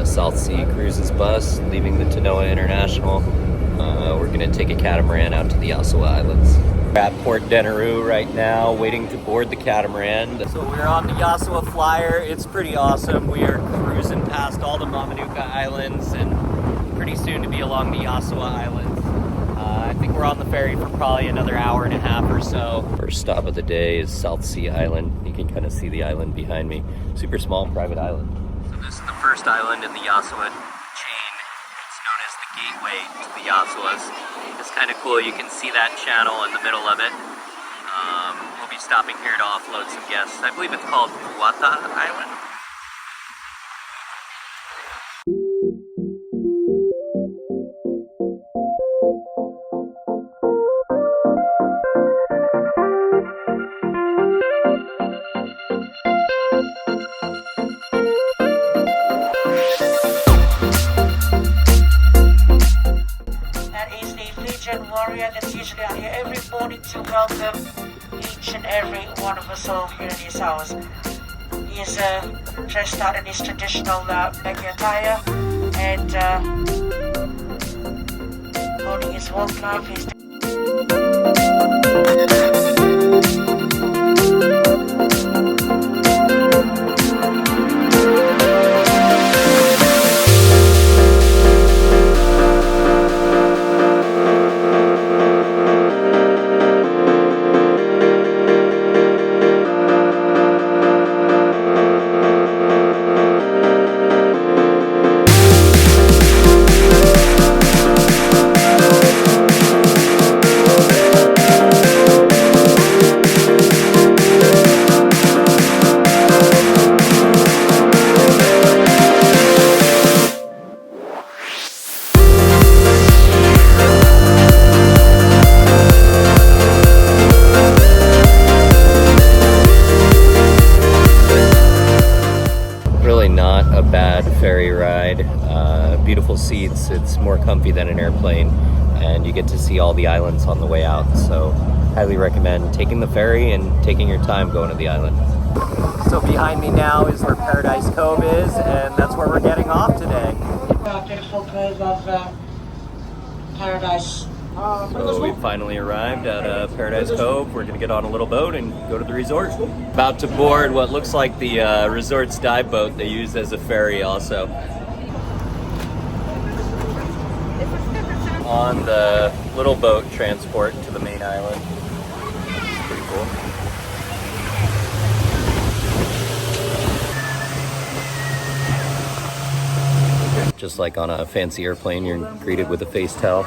the South Sea Cruises bus leaving the Tanoa International. We're gonna take a catamaran out to the Yasawa Islands. We're at Port Denaroo right now, waiting to board the catamaran. So we're on the Yasawa Flyer. It's pretty awesome. We are cruising past all the Mamanuca Islands and pretty soon to be along the Yasawa Islands. I think we're on the ferry for probably another hour and a half or so. First stop of the day is South Sea Island. You can kind of see the island behind me. Super small private island. So this is the first island in the Yasawa chain. It's known as the gateway to the Yasawas. It's kind of cool. You can see that channel in the middle of it. We'll be stopping here to offload some guests. I believe it's called Wata Island. Warrior that's usually out here every morning to welcome each and every one of us all here in Yasawas. He is dressed out in his traditional Nagi attire and holding his war club. Ferry ride, beautiful seats. It's more comfy than an airplane, and you get to see all the islands on the way out. So highly recommend taking the ferry and taking your time going to the island. So behind me now is where Paradise Cove is, and that's where we're getting off today. Beautiful cove of Paradise. So we finally arrived at Paradise Cove. We're gonna get on a little boat and go to the resort. About to board what looks like the resort's dive boat they use as a ferry also. On the little boat transport to the main island. It's pretty cool. Just like on a fancy airplane, you're greeted with a face towel.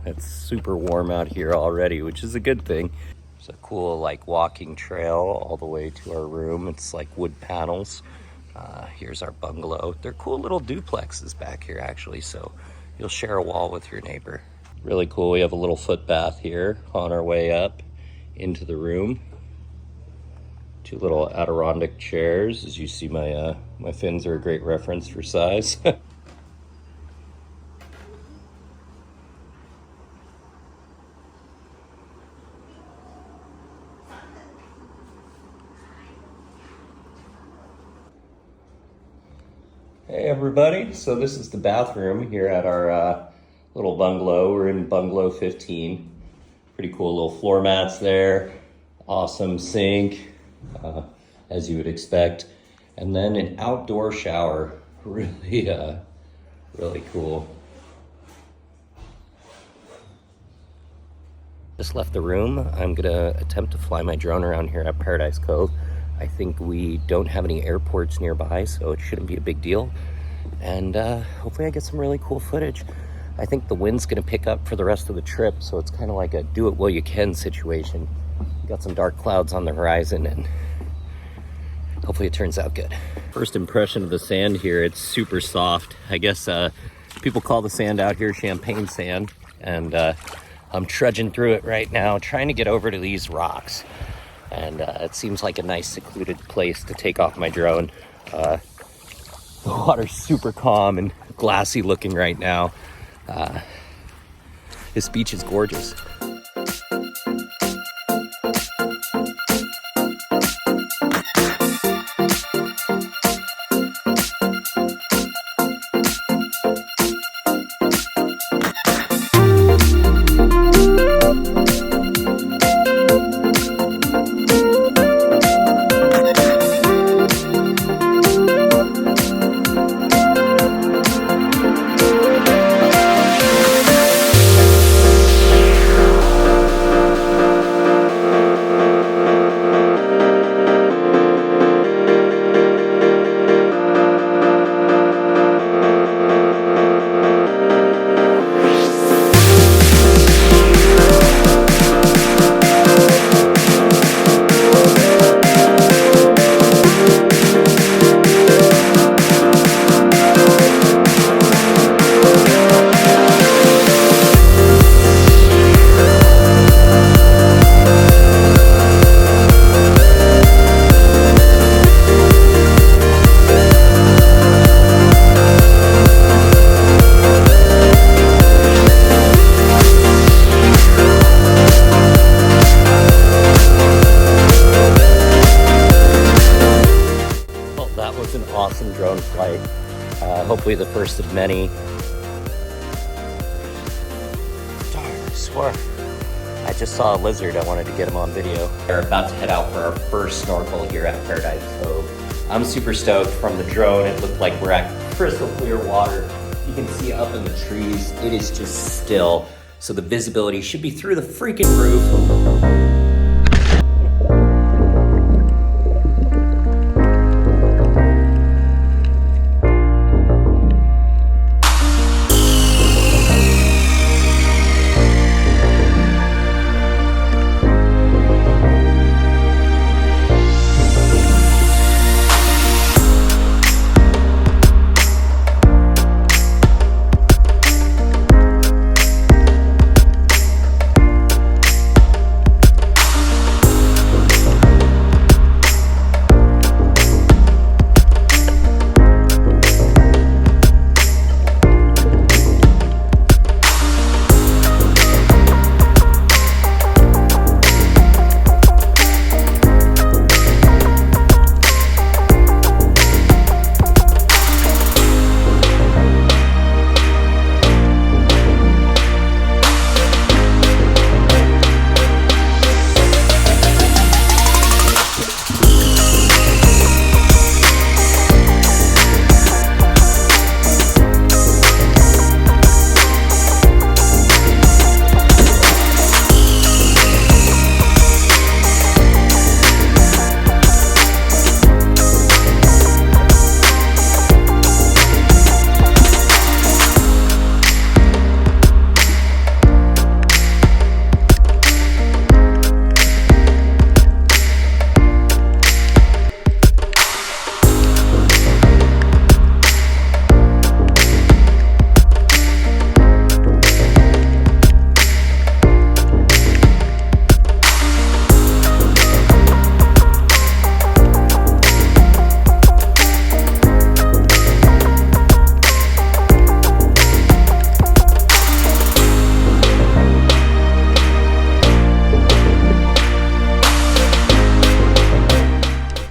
It's super warm out here already, which is a good thing. It's a cool like walking trail all the way to our room. It's like wood panels. Here's our bungalow. They're cool little duplexes back here actually, so you'll share a wall with your neighbor. Really cool. We have a little foot bath here on our way up into the room. Two little Adirondack chairs. As you see, my fins are a great reference for size. Hey everybody, so this is the bathroom here at our little bungalow. We're in bungalow 15. Pretty cool little floor mats there. Awesome sink, as you would expect. And then an outdoor shower, really cool. Just left the room. I'm gonna attempt to fly my drone around here at Paradise Cove. I think we don't have any airports nearby, so it shouldn't be a big deal. And hopefully I get some really cool footage. I think the wind's gonna pick up for the rest of the trip, so it's kind of like a do it while you can situation. Got some dark clouds on the horizon, and hopefully it turns out good. First impression of the sand here, it's super soft. I guess people call the sand out here champagne sand, and I'm trudging through it right now, trying to get over to these rocks. And it seems like a nice secluded place to take off my drone. The water's super calm and glassy looking right now. This beach is gorgeous. That was an awesome drone flight. Hopefully the first of many. Darn, I swear. I just saw a lizard. I wanted to get him on video. We're about to head out for our first snorkel here at Paradise Cove. I'm super stoked. From the drone, it looked like we're at crystal clear water. You can see up in the trees. It is just still. So the visibility should be through the freaking roof.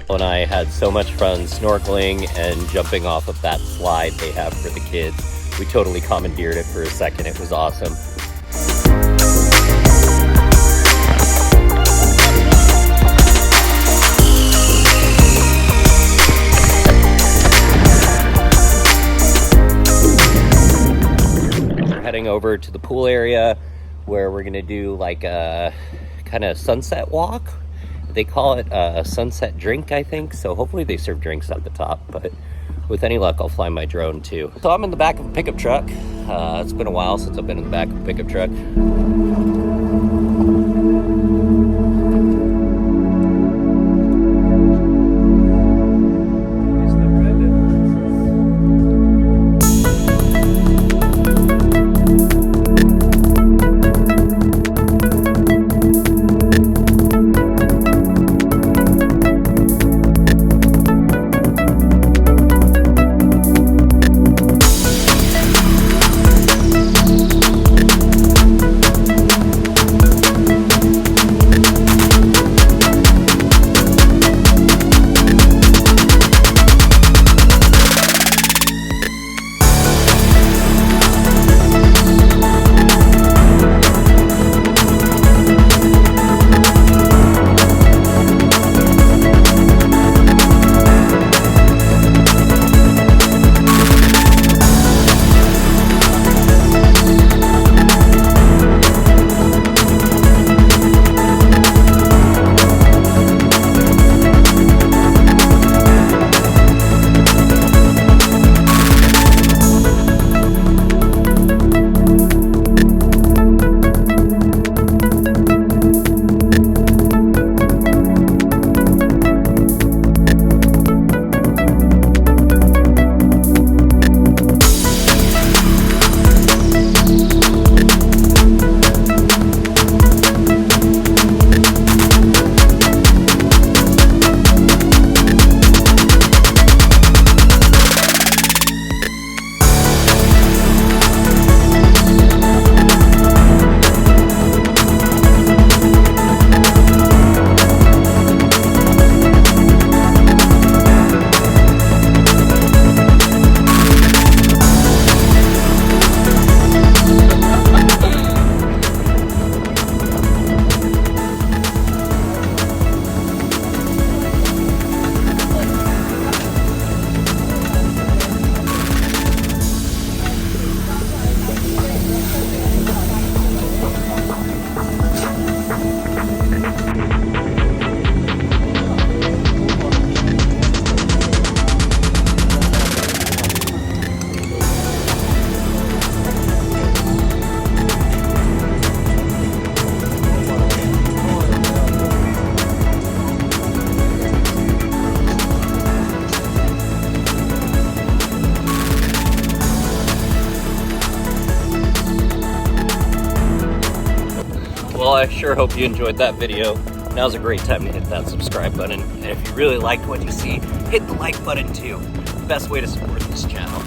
And I had so much fun snorkeling and jumping off of that slide they have for the kids. We totally commandeered it for a second. It was awesome. We're heading over to the pool area where we're gonna do like a kind of sunset walk. They call it a sunset drink, I think. So hopefully they serve drinks at the top, but with any luck, I'll fly my drone too. So I'm in the back of a pickup truck. It's been a while since I've been in the back of a pickup truck. I sure hope you enjoyed that video. Now's a great time to hit that subscribe button. And if you really liked what you see, hit the like button too. Best way to support this channel.